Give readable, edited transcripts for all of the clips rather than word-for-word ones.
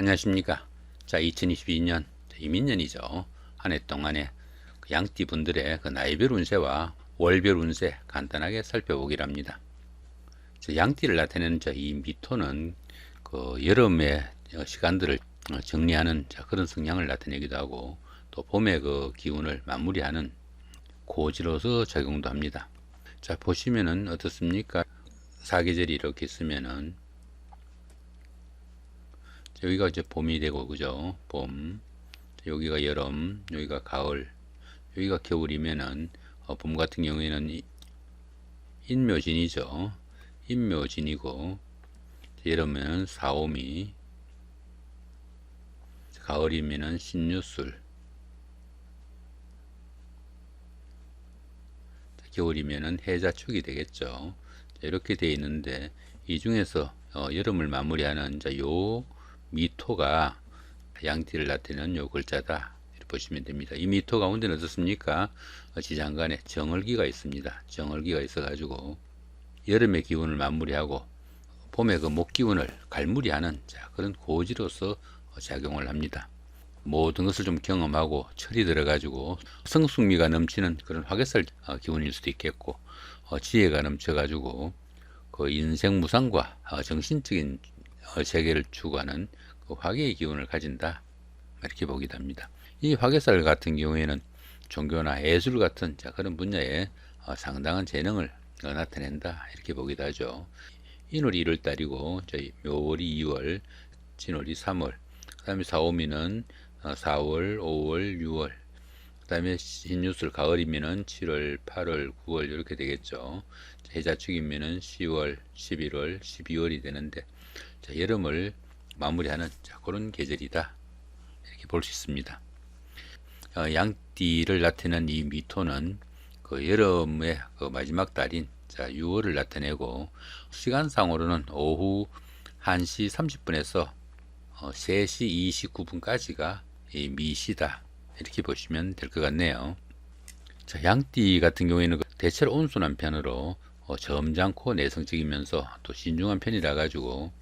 안녕하십니까. 자, 2022년 이민년이죠. 한 해 동안에 그 양띠 분들의 그 나이별 운세와 월별 운세 간단하게 살펴보기로 합니다. 양띠를 나타내는 이 미토는 그 여름의 시간들을 정리하는 그런 성향을 나타내기도 하고, 또 봄의 그 기운을 마무리하는 고지로서 작용도 합니다. 자, 보시면은 어떻습니까? 사계절이 이렇게 있으면은 여기가 이제 봄이 되고, 그죠? 봄. 여기가 여름, 여기가 가을, 여기가 겨울이면은 봄 같은 경우에는 인묘진이죠. 인묘진이고, 여름에는 사오미, 가을이면은 신유술, 겨울이면은 해자축이 되겠죠. 이렇게 되어 있는데, 이 중에서 여름을 마무리하는 요 미토가 양띠를 나타내는 요 글자다, 이렇게 보시면 됩니다. 이 미토 가운데는 어떻습니까? 지장간에 정월기가 있습니다. 정월기가 있어 가지고 여름의 기운을 마무리하고 봄의 그 목기운을 갈무리하는 그런 고지로서 작용을 합니다. 모든 것을 좀 경험하고 철이 들어 가지고 성숙미가 넘치는 그런 화개살 기운일 수도 있겠고, 지혜가 넘쳐 가지고 그 인생 무상과 정신적인 세계를 추구하는 그 화개의 기운을 가진다, 이렇게 보기도 합니다. 이 화개살 같은 경우에는 종교나 예술 같은 그런 분야에 상당한 재능을 나타낸다, 이렇게 보기도 하죠. 인월이 1월달이고 묘월이 2월, 진월이 3월, 그 다음에 사오미는 4월, 5월, 6월, 그 다음에 신유술 가을이면은 7월, 8월, 9월 이렇게 되겠죠. 해자축이면은 10월, 11월, 12월이 되는데, 여름을 마무리하는 그런 계절이다, 이렇게 볼 수 있습니다. 양띠를 나타내는 이 미토는 그 여름의 그 마지막 달인 6월을 나타내고, 시간상으로는 오후 1시 30분에서 3시 29분까지가 이 미시다, 이렇게 보시면 될 것 같네요. 양띠 같은 경우에는 대체로 온순한 편으로 점잖고 내성적이면서 또 신중한 편이라 가지고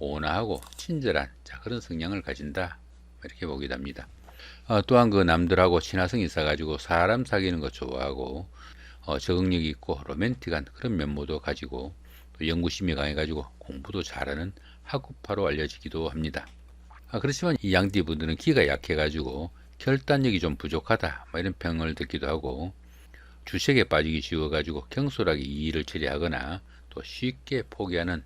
온화하고 친절한 그런 성향을 가진다, 이렇게 보기도 합니다. 또한 그 남들하고 친화성이 있어 가지고 사람 사귀는 거 좋아하고, 적응력 있고 로맨틱한 그런 면모도 가지고, 또 연구심이 강해 가지고 공부도 잘하는 학구파로 알려지기도 합니다. 그렇지만 이 양띠 분들은 기가 약해 가지고 결단력이 좀 부족하다, 이런 평을 듣기도 하고, 주식에 빠지기 쉬워 가지고 경솔하게 이 일을 처리하거나 또 쉽게 포기하는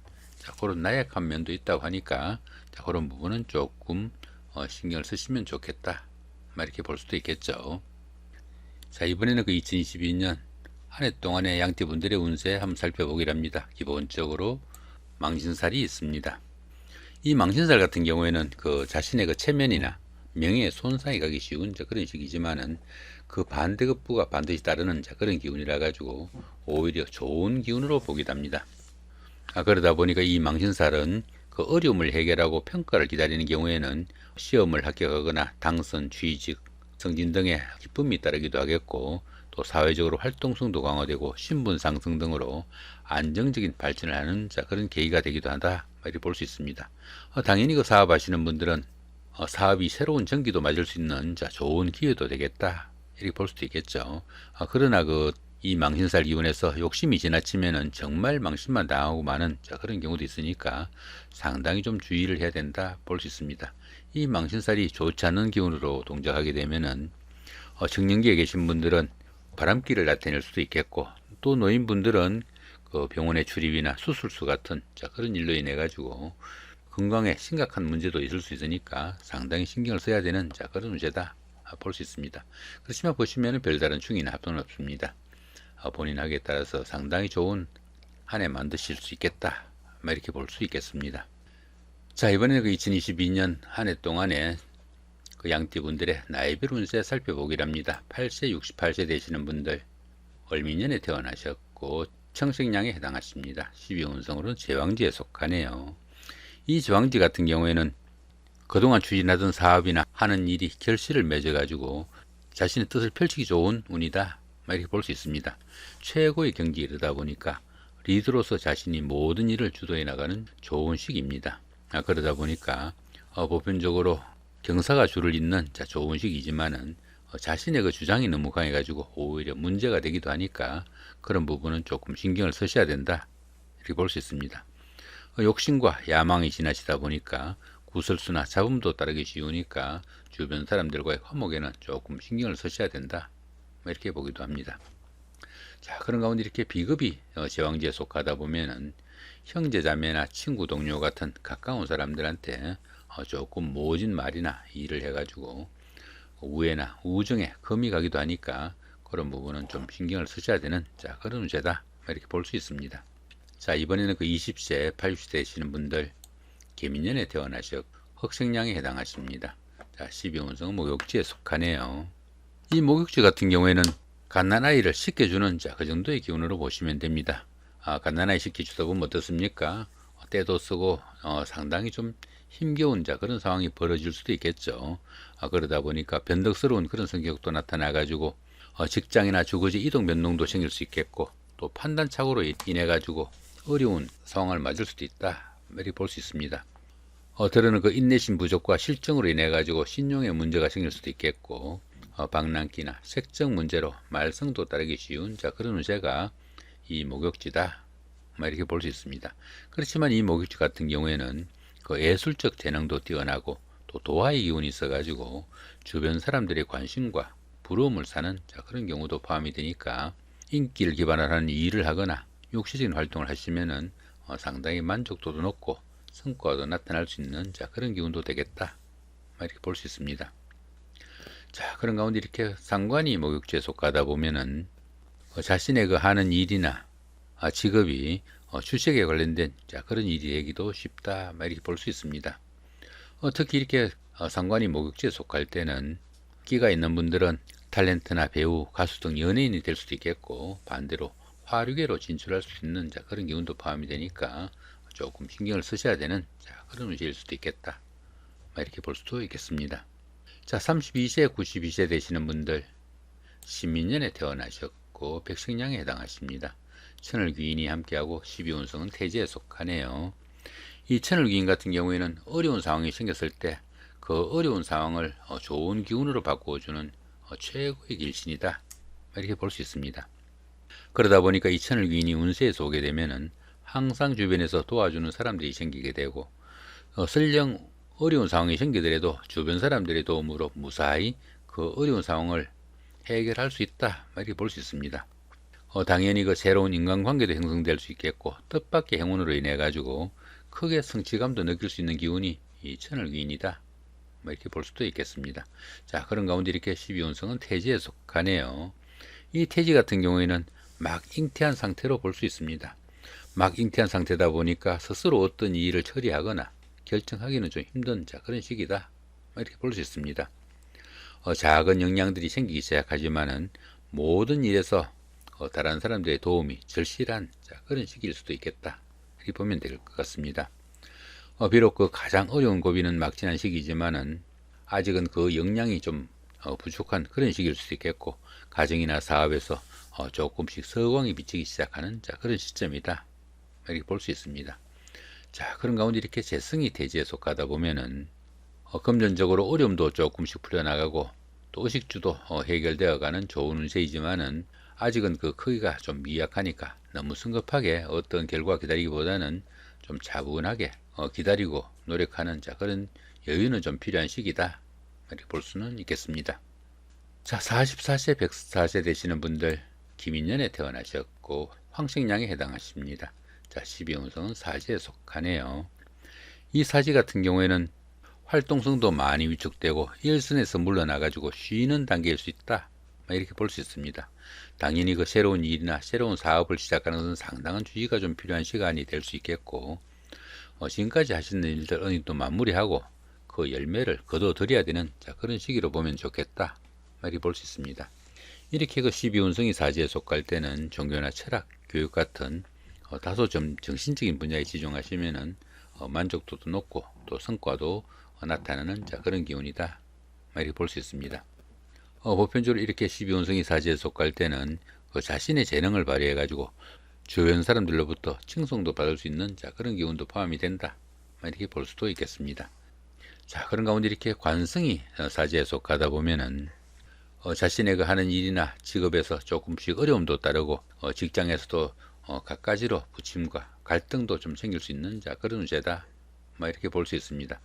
그런 나약한 면도 있다고 하니까, 그런 부분은 조금 신경을 쓰시면 좋겠다, 이렇게 볼 수도 있겠죠. 이번에는 그 2022년 한 해 동안의 양띠 분들의 운세 한번 살펴보기로 합니다. 기본적으로 망신살이 있습니다. 이 망신살 같은 경우에는 그 자신의 그 체면이나 명예에 손상이 가기 쉬운 그런 식이지만은, 그 반대급부가 반드시 따르는 그런 기운이라 가지고 오히려 좋은 기운으로 보기도 합니다. 그러다 보니까 이 망신살은 그 어려움을 해결하고 평가를 기다리는 경우에는 시험을 합격하거나 당선, 취직, 승진 등의 기쁨이 따르기도 하겠고, 또 사회적으로 활동성도 강화되고 신분 상승 등으로 안정적인 발전을 하는 그런 계기가 되기도 한다, 이렇게 볼 수 있습니다. 당연히 그 사업하시는 분들은 사업이 새로운 전기도 맞을 수 있는 좋은 기회도 되겠다, 이렇게 볼 수도 있겠죠. 그러나 이 망신살 기운에서 욕심이 지나치면은 정말 망신만 당하고 마는 그런 경우도 있으니까 상당히 좀 주의를 해야 된다, 볼 수 있습니다. 이 망신살이 좋지 않은 기운으로 동작하게 되면은 청년기에 계신 분들은 바람기를 나타낼 수도 있겠고, 또 노인분들은 그 병원의 출입이나 수술수 같은 그런 일로 인해 가지고 건강에 심각한 문제도 있을 수 있으니까 상당히 신경을 써야 되는 그런 문제다, 볼 수 있습니다. 그렇지만 보시면 별다른 충이나 합동은 없습니다. 본인 학에 따라서 상당히 좋은 한 해 만드실 수 있겠다, 이렇게 볼 수 있겠습니다. 이번에는 그 2022년 한 해 동안에 그 양띠 분들의 나이별 운세 살펴보기로 합니다. 8세, 68세 되시는 분들, 을민년에 태어나셨고 청생량에 해당하십니다. 12운성으로는 제왕지에 속하네요. 이 제왕지 같은 경우에는 그동안 추진하던 사업이나 하는 일이 결실을 맺어 가지고 자신의 뜻을 펼치기 좋은 운이다, 이렇게 볼 수 있습니다. 최고의 경지에 이르다 보니까 리더로서 자신이 모든 일을 주도해 나가는 좋은 시기입니다. 그러다 보니까 보편적으로 경사가 줄을 잇는 좋은 시기지만은 자신의 그 주장이 너무 강해가지고 오히려 문제가 되기도 하니까 그런 부분은 조금 신경을 쓰셔야 된다, 이렇게 볼 수 있습니다. 욕심과 야망이 지나치다 보니까 구설수나 잡음도 따르기 쉬우니까 주변 사람들과의 화목에는 조금 신경을 쓰셔야 된다, 이렇게 보기도 합니다. 자, 그런 가운데 이렇게 비급이 제왕지에 속하다 보면은 형제자매나 친구 동료 같은 가까운 사람들한테 조금 모진 말이나 일을 해가지고 우애나 우정에 금이 가기도 하니까 그런 부분은 좀 신경을 쓰셔야 되는 그런 운세다, 이렇게 볼 수 있습니다. 자, 이번에는 그 20세, 80세 되시는 분들 개민년에 태어나셔 흑생량에 해당하십니다. 자, 12운성은 목욕지에 속하네요. 이 목욕지 같은 경우에는 갓난아이를 씻겨주는 그 정도의 기운으로 보시면 됩니다. 갓난아이 씻겨주다 보면 어떻습니까? 때도 쓰고 상당히 좀 힘겨운 그런 상황이 벌어질 수도 있겠죠. 그러다 보니까 변덕스러운 그런 성격도 나타나 가지고 직장이나 주거지 이동 변동도 생길 수 있겠고, 또 판단착오로 인해 가지고 어려운 상황을 맞을 수도 있다, 이렇게 볼 수 있습니다. 때로는 그 인내심 부족과 실정으로 인해 가지고 신용에 문제가 생길 수도 있겠고, 방랑기나 색적 문제로 말썽도 따르기 쉬운 그런 운세가 이 목욕지다, 이렇게 볼 수 있습니다. 그렇지만 이 목욕지 같은 경우에는 그 예술적 재능도 뛰어나고 또 도화의 기운이 있어 가지고 주변 사람들의 관심과 부러움을 사는 그런 경우도 포함이 되니까 인기를 기반으로 하는 일을 하거나 육시적인 활동을 하시면은 상당히 만족도도 높고 성과도 나타날 수 있는 그런 기운도 되겠다, 이렇게 볼 수 있습니다. 자, 그런 가운데 이렇게 상관이 목욕지에 속하다 보면은 자신의 그 하는 일이나 직업이 주식에 관련된 그런 일이 되기도 쉽다, 이렇게 볼 수 있습니다. 특히 이렇게 상관이 목욕지에 속할 때는 끼가 있는 분들은 탤런트나 배우, 가수 등 연예인이 될 수도 있겠고, 반대로 화류계로 진출할 수 있는 그런 기운도 포함이 되니까 조금 신경을 쓰셔야 되는 그런 운세일 수도 있겠다, 이렇게 볼 수도 있겠습니다. 자, 32세, 92세 되시는 분들 신민년에 태어나셨고 백생량에 해당하십니다. 천을귀인이 함께하고 12운성은 태지에 속하네요. 이 천을귀인 같은 경우에는 어려운 상황이 생겼을 때 그 어려운 상황을 좋은 기운으로 바꾸어주는 최고의 길신이다, 이렇게 볼 수 있습니다. 그러다 보니까 이 천을귀인이 운세에서 오게 되면은 항상 주변에서 도와주는 사람들이 생기게 되고, 설령 어려운 상황이 생기더라도 주변 사람들의 도움으로 무사히 그 어려운 상황을 해결할 수 있다, 이렇게 볼 수 있습니다. 당연히 그 새로운 인간관계도 형성될 수 있겠고, 뜻밖의 행운으로 인해 가지고 크게 성취감도 느낄 수 있는 기운이 이 천을귀인이다, 이렇게 볼 수도 있겠습니다. 자, 그런 가운데 이렇게 12운성은 태지에 속하네요. 이 태지 같은 경우에는 막 잉태한 상태로 볼 수 있습니다. 막 잉태한 상태다 보니까 스스로 어떤 일을 처리하거나 결정하기는 좀 힘든 그런 시기다, 이렇게 볼 수 있습니다. 작은 영향들이 생기기 시작하지만은 모든 일에서 다른 사람들의 도움이 절실한 그런 시기일 수도 있겠다, 이렇게 보면 될 것 같습니다. 비록 그 가장 어려운 고비는 막 지난 시기지만은 아직은 그 역량이 좀 부족한 그런 시기일 수도 있겠고, 가정이나 사업에서 조금씩 서광이 비치기 시작하는 그런 시점이다, 이렇게 볼 수 있습니다. 자, 그런 가운데 이렇게 재성이 태지에 속하다 보면은 금전적으로 어려움도 조금씩 풀려나가고 또 의식주도 해결되어 가는 좋은 운세이지만은 아직은 그 크기가 좀 미약하니까 너무 성급하게 어떤 결과 기다리기보다는 좀 차분하게 기다리고 노력하는 그런 여유는 좀 필요한 시기다, 이렇게 볼 수는 있겠습니다. 자, 44세, 104세 되시는 분들 김인년에 태어나셨고 황식량에 해당하십니다. 자, 12운성은 사지에 속하네요. 이 사지 같은 경우에는 활동성도 많이 위축되고 일선에서 물러나가지고 쉬는 단계일 수 있다, 이렇게 볼 수 있습니다. 당연히 그 새로운 일이나 새로운 사업을 시작하는 것은 상당한 주의가 좀 필요한 시간이 될 수 있겠고, 지금까지 하시는 일들 어느 정도 마무리하고 그 열매를 거둬들여야 되는 그런 시기로 보면 좋겠다, 이렇게 볼 수 있습니다. 이렇게 그 12운성이 사지에 속할 때는 종교나 철학, 교육 같은 다소 좀 정신적인 분야에 집중하시면은 만족도도 높고 또 성과도 나타나는 그런 기운이다, 이렇게 볼 수 있습니다. 보편적으로 이렇게 12운성이 사지에 속할 때는 자신의 재능을 발휘해 가지고 주변 사람들로부터 칭송도 받을 수 있는 그런 기운도 포함이 된다, 이렇게 볼 수도 있겠습니다. 자, 그런 가운데 이렇게 관성이 사지에 속하다 보면은 자신의 그 하는 일이나 직업에서 조금씩 어려움도 따르고 직장에서도 갖가지로 부침과 갈등도 좀 생길 수 있는 자 그런 운세다. 뭐 이렇게 볼 수 있습니다.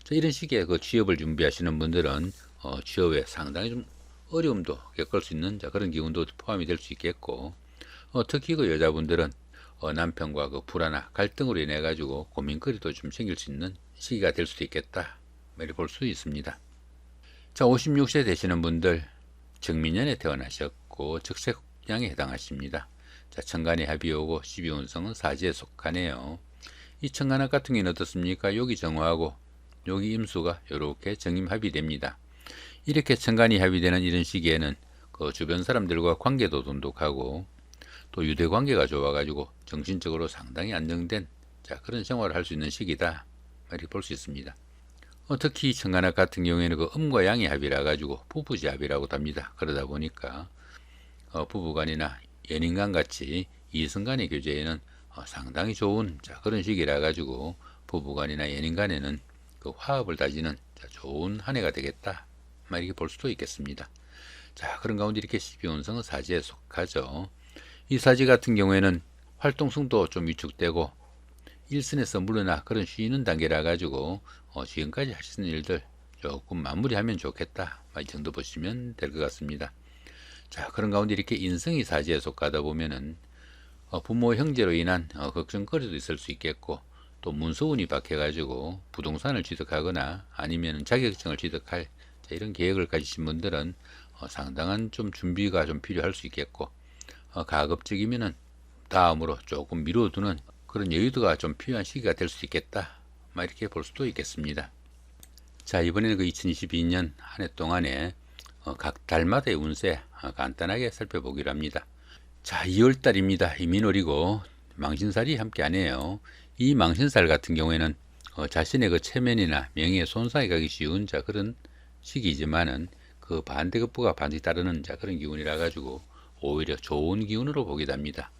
자, 이런 식의 그 취업을 준비하시는 분들은 취업에 상당히 좀 어려움도 겪을 수 있는 자 그런 기운도 포함이 될 수 있겠고 특히 그 여자분들은 남편과 그 불화나 갈등으로 인해 가지고 고민거리도 좀 생길 수 있는 시기가 될 수도 있겠다. 뭐 이렇게 볼 수 있습니다. 자, 56세 되시는 분들 정민년에 태어나셨고 적색양에 해당하십니다. 자, 천간에 합이 오고 12운성은 사지에 속하네요. 이 천간합 같은 경우는 어떻습니까? 여기 정화하고 여기 임수가 이렇게 정임합이 됩니다. 이렇게 천간이 합의되는 이런 시기에는 그 주변 사람들과 관계도 돈독하고 또 유대 관계가 좋아가지고 정신적으로 상당히 안정된 자 그런 생활을 할 수 있는 시기다 이렇게 볼 수 있습니다. 특히 천간합 같은 경우에는 그 음과 양의 합이라 가지고 부부지합이라고도 합니다. 그러다 보니까 부부간이나 연인간 같이 이성간의 교제에는 상당히 좋은 자 그런 시기라 가지고 부부간이나 연인간에는 그 화합을 다지는 자 좋은 한 해가 되겠다 이렇게 볼 수도 있겠습니다. 자, 그런 가운데 이렇게 12운성은 사지에 속하죠. 이 사지 같은 경우에는 활동성도 좀 위축되고 일선에서 물러나 그런 쉬는 단계라 가지고 지금까지 하시는 일들 조금 마무리하면 좋겠다 이 정도 보시면 될 것 같습니다. 자, 그런 가운데 이렇게 인성이 사지에 속하다 보면은 부모 형제로 인한 걱정거리도 있을 수 있겠고 또 문서운이 박혀 가지고 부동산을 취득하거나 아니면 자격증을 취득할 자, 이런 계획을 가지신 분들은 상당한 좀 준비가 좀 필요할 수 있겠고 가급적이면은 다음으로 조금 미뤄두는 그런 여유도가 좀 필요한 시기가 될 수 있겠다 이렇게 볼 수도 있겠습니다. 자, 이번에는 그 2022년 한 해 동안에 각 달마다의 운세 간단하게 살펴보기로 합니다. 자, 2월달입니다. 이민월이고 망신살이 함께 하네요. 이 망신살 같은 경우에는 자신의 그 체면이나 명예에 손상이 가기 쉬운 자 그런 시기이지만은 그 반대급부가 반드시 따르는 자 그런 기운이라 가지고 오히려 좋은 기운으로 보기도 합니다.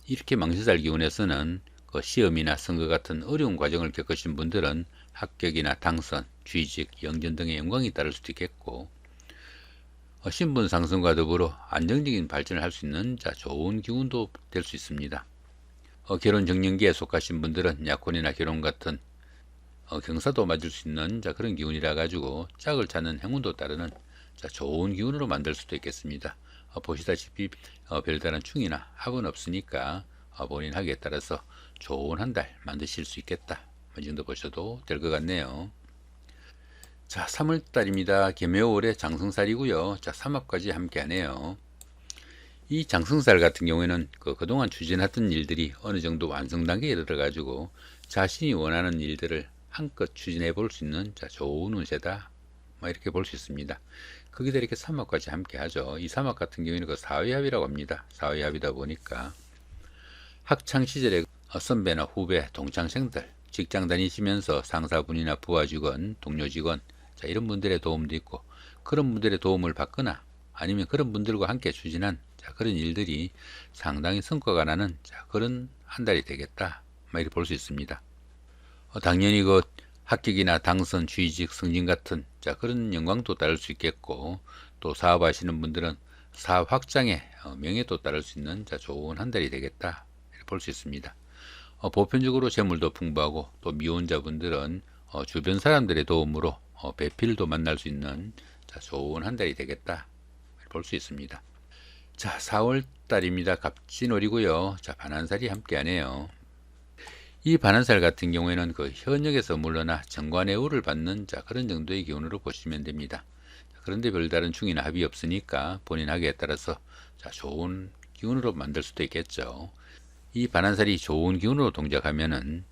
이렇게 망신살 기운에서는 그 시험이나 선거 같은 어려운 과정을 겪으신 분들은 합격이나 당선, 취직, 영전 등의 영광이 따를 수도 있겠고 신분 상승과 더불어 안정적인 발전을 할 수 있는 자 좋은 기운도 될 수 있습니다. 결혼 정년기에 속하신 분들은 약혼이나 결혼 같은 경사도 맞을 수 있는 자 그런 기운이라 가지고 짝을 찾는 행운도 따르는 자 좋은 기운으로 만들 수도 있겠습니다. 보시다시피 별다른 충이나 합은 없으니까 본인 하기에 따라서 좋은 한 달 만드실 수 있겠다. 이 정도 보셔도 될 것 같네요. 자, 3월달입니다. 개묘월의 장성살이고요. 자, 삼합까지 함께 하네요. 이 장성살 같은 경우에는 그동안 추진했던 일들이 어느 정도 완성 단계에 이르러 가지고 자신이 원하는 일들을 한껏 추진해 볼 수 있는 자 좋은 운세다 이렇게 볼 수 있습니다. 거기다 이렇게 삼합까지 함께 하죠. 이 삼합 같은 경우에는 그 사회합이라고 합니다. 사회합이다 보니까 학창 시절에 선배나 후배, 동창생들 직장 다니시면서 상사분이나 부하 직원, 동료 직원 자 이런 분들의 도움도 있고 그런 분들의 도움을 받거나 아니면 그런 분들과 함께 추진한 자 그런 일들이 상당히 성과가 나는 자 그런 한 달이 되겠다 이렇게 볼 수 있습니다. 당연히 그 합격이나 당선, 취직, 승진 같은 자 그런 영광도 따를 수 있겠고 또 사업하시는 분들은 사업 확장에 명예도 따를 수 있는 자 좋은 한 달이 되겠다 이렇게 볼 수 있습니다. 보편적으로 재물도 풍부하고 또 미혼자분들은 주변 사람들의 도움으로 배필도 만날 수 있는 자 좋은 한 달이 되겠다 볼 수 있습니다. 자, 4월달입니다. 갑진월이고요. 자, 반한살이 함께 하네요. 이 반한살 같은 경우에는 그 현역에서 물러나 정관의 우를 받는 자 그런 정도의 기운으로 보시면 됩니다. 그런데 별다른 충이나 합이 없으니까 본인 하기에 따라서 자 좋은 기운으로 만들 수도 있겠죠. 이 반한살이 좋은 기운으로 동작하면은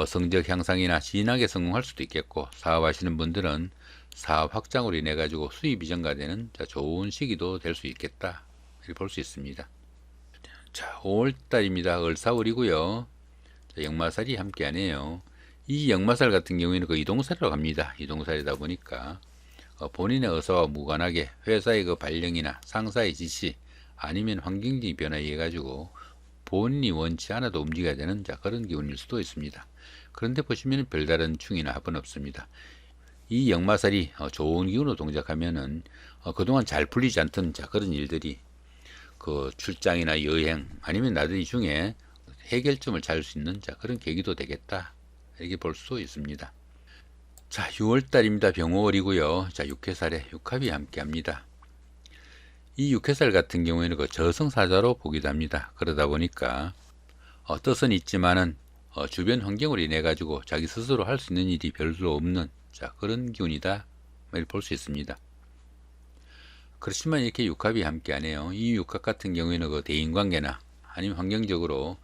성적 향상이나 진하게 성공할 수도 있겠고 사업하시는 분들은 사업 확장으로 인해 가지고 수입이 증가되는 자 좋은 시기도 될 수 있겠다 이렇게 볼 수 있습니다. 자, 5월달입니다. 을사월이고요. 역마살이 함께 하네요. 이 역마살 같은 경우에는 그 이동살이라고 합니다. 이동살이다 보니까 본인의 의사와 무관하게 회사의 그 발령이나 상사의 지시 아니면 환경적인 변화에 의해 가지고 본인이 원치 않아도 움직여야 되는 자 그런 기운일 수도 있습니다. 그런데 보시면 별다른 충이나 합은 없습니다. 이 역마살이 좋은 기운으로 동작하면은 그동안 잘 풀리지 않던 그런 일들이 그 출장이나 여행 아니면 나들이 중에 해결점을 찾을 수 있는 그런 계기도 되겠다, 이렇게 볼 수 있습니다. 자, 6월달입니다. 병호월이고요. 자, 육해살에 육합이 함께합니다. 이 육해살 같은 경우에는 그 저승사자로 보기도 합니다. 그러다 보니까 뜻은 있지만은 주변 환경으로 인해 가지고 자기 스스로 할 수 있는 일이 별로 없는 그런 기운이다, 볼 수 있습니다. 그렇지만 이렇게 육합이 함께하네요. 이 육합 같은 경우에는 그 대인관계나 아니면 환경적으로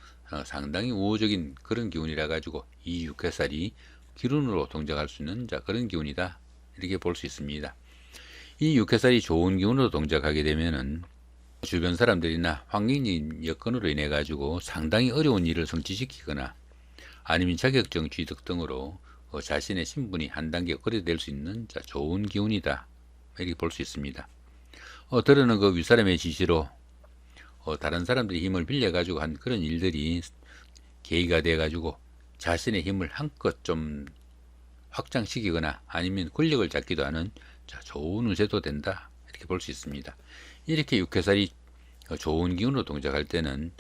상당히 우호적인 그런 기운이라 가지고 이 육해살이 기운으로 동작할 수 있는 그런 기운이다, 이렇게 볼 수 있습니다. 이 육해살이 좋은 기운으로 동작하게 되면은 주변 사람들이나 환경적인 여건으로 인해 가지고 상당히 어려운 일을 성취시키거나 아니면 자격증 취득 등으로 자신의 신분이 한 단계 업그레이드 될 수 있는 좋은 기운이다, 이렇게 볼 수 있습니다. 들어는 그 윗사람의 지시로 다른 사람들의 힘을 빌려 가지고 한 그런 일들이 계기가 돼 가지고 자신의 힘을 한껏 좀 확장시키거나 아니면 권력을 잡기도 하는 좋은 운세도 된다, 이렇게 볼 수 있습니다. 이렇게 육해살이 좋은 기운으로 동작할 때는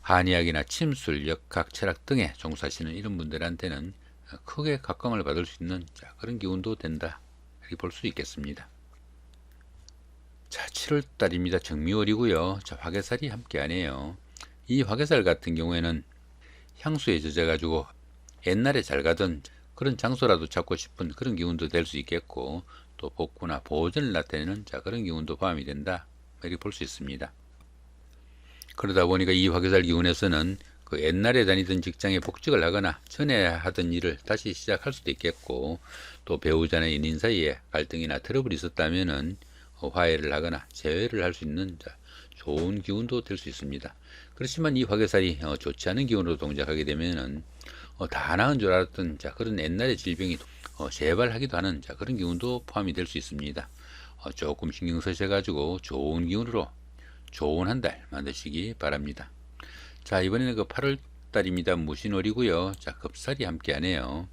한의학이나 침술, 역학, 철학 등에 종사하시는 이런 분들한테는 크게 각광을 받을 수 있는 그런 기운도 된다, 이렇게 볼 수 있겠습니다. 자, 7월달입니다. 정미월이고요. 자, 화개살이 함께하네요. 이 화개살 같은 경우에는 향수에 젖어 가지고 옛날에 잘 가던 그런 장소라도 찾고 싶은 그런 기운도 될 수 있겠고, 또 복구나 보존을 나타내는 그런 기운도 포함이 된다, 이렇게 볼 수 있습니다. 그러다 보니까 이 화개살 기운에서는 그 옛날에 다니던 직장에 복직을 하거나 전에 하던 일을 다시 시작할 수도 있겠고, 또 배우자나 연인 사이에 갈등이나 트러블이 있었다면은 화해를 하거나 재회를 할 수 있는 좋은 기운도 될 수 있습니다. 그렇지만 이 화개살이 좋지 않은 기운으로 동작하게 되면은 다 나은 줄 알았던 그런 옛날의 질병이 재발하기도 하는 그런 기운도 포함이 될 수 있습니다. 조금 신경 쓰셔 가지고 좋은 기운으로 좋은 한 달 만드시기 바랍니다. 자, 이번에는 그 8월달입니다. 무신월이고요. 자, 겁살이 함께하네요.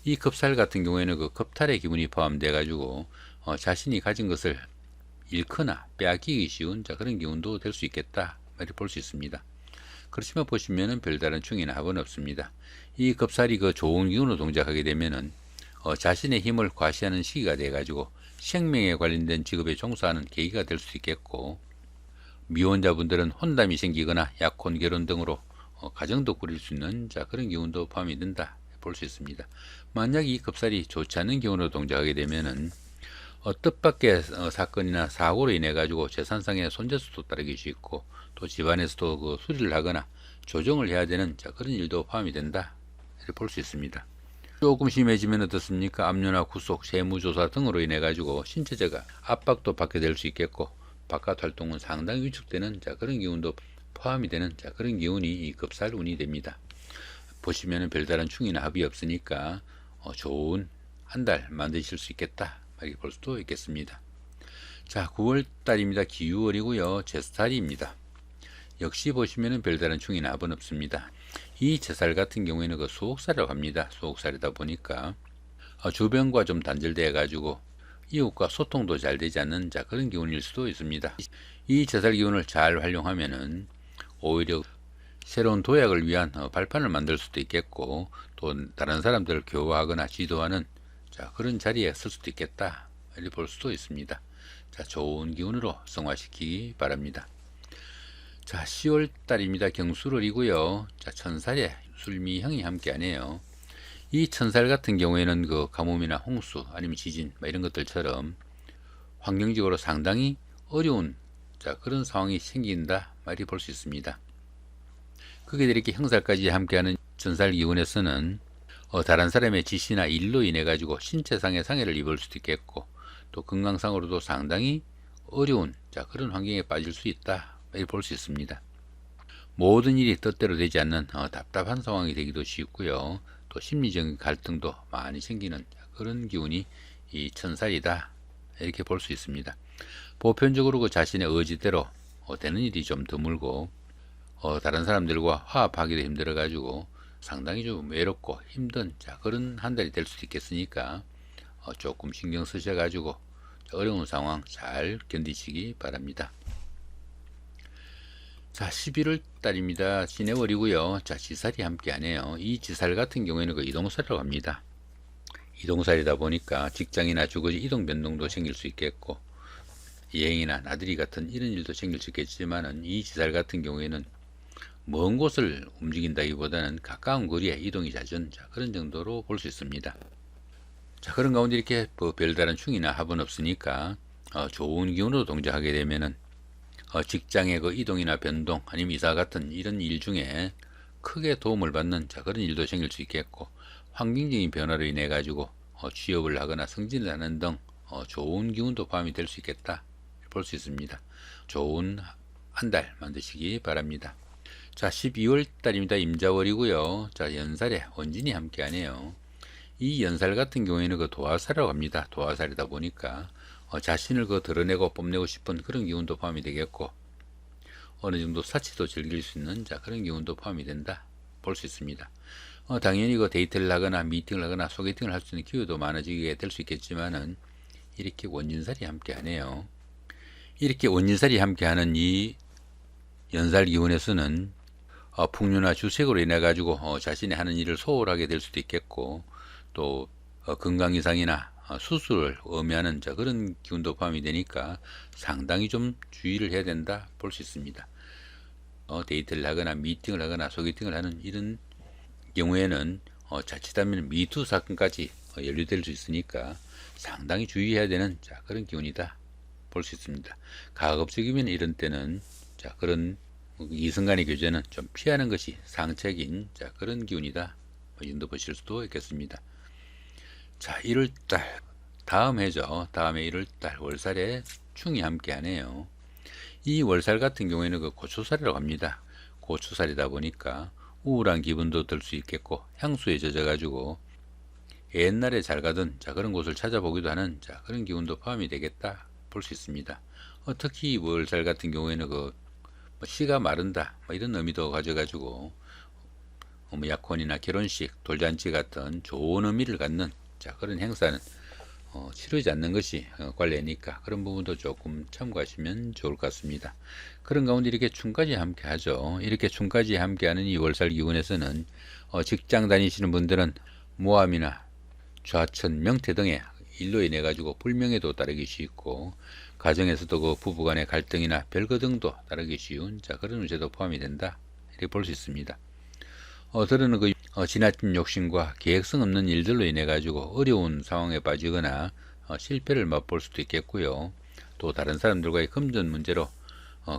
이 겁살 같은 경우에는 그 겁탈의 기분이 포함돼 가지고 자신이 가진 것을 잃거나 빼앗기기 쉬운 그런 기운도 될 수 있겠다, 이렇게 볼 수 있습니다. 그렇지만 보시면은 별다른 충이나 합은 없습니다. 이 겁살이 그 좋은 기운으로 동작하게 되면은 자신의 힘을 과시하는 시기가 돼 가지고 생명에 관련된 직업에 종사하는 계기가 될 수 있겠고, 미혼자분들은 혼담이 생기거나 약혼 결혼 등으로 가정도 꾸릴 수 있는 그런 기운도 포함이 된다, 볼 수 있습니다. 만약 이 겁살이 좋지 않은 기운으로 동작하게 되면은 뜻밖의 사건이나 사고로 인해 가지고 재산상의 손재수도 따르기 쉽고, 또 집안에서도 그 수리를 하거나 조정을 해야 되는 그런 일도 포함이 된다, 이렇게 볼 수 있습니다. 조금 심해지면 어떻습니까? 압류나 구속, 세무조사 등으로 인해 가지고 신체적 압박도 받게 될 수 있겠고, 바깥 활동은 상당히 위축되는 그런 기운도 포함이 되는 그런 기운이 이 겁살운이 됩니다. 보시면은 별다른 충이나 합이 없으니까 좋은 한 달 만드실 수 있겠다, 이렇게 볼 수도 있겠습니다. 자, 9월달입니다. 기유월이고요. 제살입니다. 역시 보시면은 별다른 충이나 합은 없습니다. 이 제살 같은 경우에는 그 수옥살이라고 합니다. 수옥살이다 보니까 주변과 좀 단절되어 가지고 이웃과 소통도 잘 되지 않는 그런 기운일 수도 있습니다. 이 제살 기운을 잘 활용하면은 오히려 새로운 도약을 위한 발판을 만들 수도 있겠고, 또 다른 사람들을 교화하거나 지도하는 그런 자리에 설 수도 있겠다, 이렇게 볼 수도 있습니다. 자, 좋은 기운으로 성화시키기 바랍니다. 자, 10월달입니다. 경술월이고요. 자, 천살에 술미형이 함께하네요. 이 천살 같은 경우에는 그 가뭄이나 홍수 아니면 지진 이런 것들처럼 환경적으로 상당히 어려운 그런 상황이 생긴다, 이렇게 볼 수 있습니다. 그게 이렇게 형살까지 함께하는 천살 기운에서는 다른 사람의 지시나 일로 인해 가지고 신체상의 상해를 입을 수도 있겠고, 또 건강상으로도 상당히 어려운 그런 환경에 빠질 수 있다, 이렇게 볼 수 있습니다. 모든 일이 뜻대로 되지 않는 답답한 상황이 되기도 쉽고요. 또 심리적인 갈등도 많이 생기는 그런 기운이 이 천살이다, 이렇게 볼 수 있습니다. 보편적으로 그 자신의 의지대로 되는 일이 좀 드물고, 다른 사람들과 화합하기도 힘들어 가지고 상당히 좀 외롭고 힘든 그런 한 달이 될 수도 있겠으니까 조금 신경 쓰셔 가지고 어려운 상황 잘 견디시기 바랍니다. 자, 11월 달입니다. 진해월이고요. 자, 지살이 함께 하네요. 이 지살 같은 경우에는 그 이동살이라고 합니다. 이동살이다 보니까 직장이나 주거지 이동 변동도 생길 수 있겠고, 여행이나 나들이 같은 이런 일도 생길 수 있겠지만은, 이 지살 같은 경우에는 먼 곳을 움직인다기보다는 가까운 거리에 이동이 잦은 그런 정도로 볼 수 있습니다. 자, 그런 가운데 이렇게 별다른 충이나 합은 없으니까 좋은 기운으로 동작하게 되면은 직장의 그 이동이나 변동 아니면 이사 같은 이런 일 중에 크게 도움을 받는 그런 일도 생길 수 있겠고, 환경적인 변화로 인해 가지고 취업을 하거나 승진을 하는 등 좋은 기운도 포함이 될 수 있겠다 볼 수 있습니다. 좋은 한 달 만드시기 바랍니다. 자, 12월 달입니다. 임자월이고요. 자, 연살에 원진이 함께 하네요. 이 연살 같은 경우에는 그 도화살이라고 합니다. 도화살이다 보니까 자신을 드러내고 뽐내고 싶은 그런 기운도 포함이 되겠고, 어느 정도 사치도 즐길 수 있는 그런 기운도 포함이 된다 볼 수 있습니다. 당연히 데이트를 하거나 미팅을 하거나 소개팅을 할 수 있는 기회도 많아지게 될 수 있겠지만은, 이렇게 원진살이 함께 하네요. 이렇게 원진살이 함께 하는 이 연살 기운에서는 풍류나 주색으로 인해 가지고 자신이 하는 일을 소홀하게 될 수도 있겠고, 또 건강 이상이나 수술을 의미하는 그런 기운도 포함이 되니까 상당히 좀 주의를 해야 된다 볼 수 있습니다. 데이트를 하거나 미팅을 하거나 소개팅을 하는 이런 경우에는 자칫하면 미투 사건까지 연루될 수 있으니까 상당히 주의해야 되는 그런 기운이다 볼 수 있습니다. 가급적이면 이런 때는 그런 이성간의 교제는 좀 피하는 것이 상책인 그런 기운이다, 이 정도 보실 수도 있겠습니다. 자, 1월달 다음 해죠. 다음에 1월달 월살에 충이 함께 하네요. 이 월살 같은 경우에는 그 고추살이라고 합니다. 고추살이다 보니까 우울한 기분도 들 수 있겠고, 향수에 젖어 가지고 옛날에 잘 가던 그런 곳을 찾아보기도 하는 그런 기운도 포함이 되겠다 볼 수 있습니다. 특히 월살 같은 경우에는 씨가 마른다 이런 의미도 가져가지고 약혼이나 결혼식, 돌잔치 같은 좋은 의미를 갖는 그런 행사는 치르지 않는 것이 관례니까 그런 부분도 조금 참고하시면 좋을 것 같습니다. 그런 가운데 이렇게 충까지 함께 하죠. 이렇게 충까지 함께 하는 이 월살 기운에서는 직장 다니시는 분들은 모함이나 좌천, 명태 등의 일로 인해 가지고 불명예도 따르기 쉽고, 가정에서도 부부간의 갈등이나 별거 등도 따르기 쉬운 그런 문제도 포함이 된다 이렇게 볼 수 있습니다. 들어는 지나친 욕심과 계획성 없는 일들로 인해 가지고 어려운 상황에 빠지거나 실패를 맛볼 수도 있겠고요. 또 다른 사람들과의 금전 문제로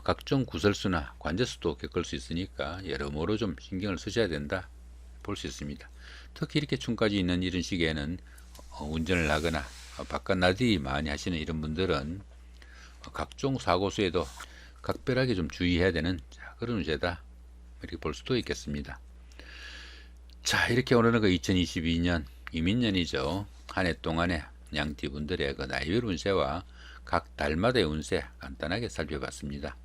각종 구설수나 관제수도 겪을 수 있으니까 여러모로 좀 신경을 쓰셔야 된다 볼 수 있습니다. 특히 이렇게 충까지 있는 이런 시기에는 운전을 하거나 바깥 나들이 많이 하시는 이런 분들은 각종 사고수에도 각별하게 좀 주의해야 되는 그런 문제다 이렇게 볼 수도 있겠습니다. 자, 이렇게 오늘은 2022년 이민년이죠. 한 해 동안의 양띠분들의 나이별 운세와 각 달마다의 운세 간단하게 살펴봤습니다.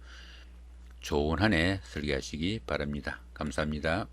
좋은 한 해 설계하시기 바랍니다. 감사합니다.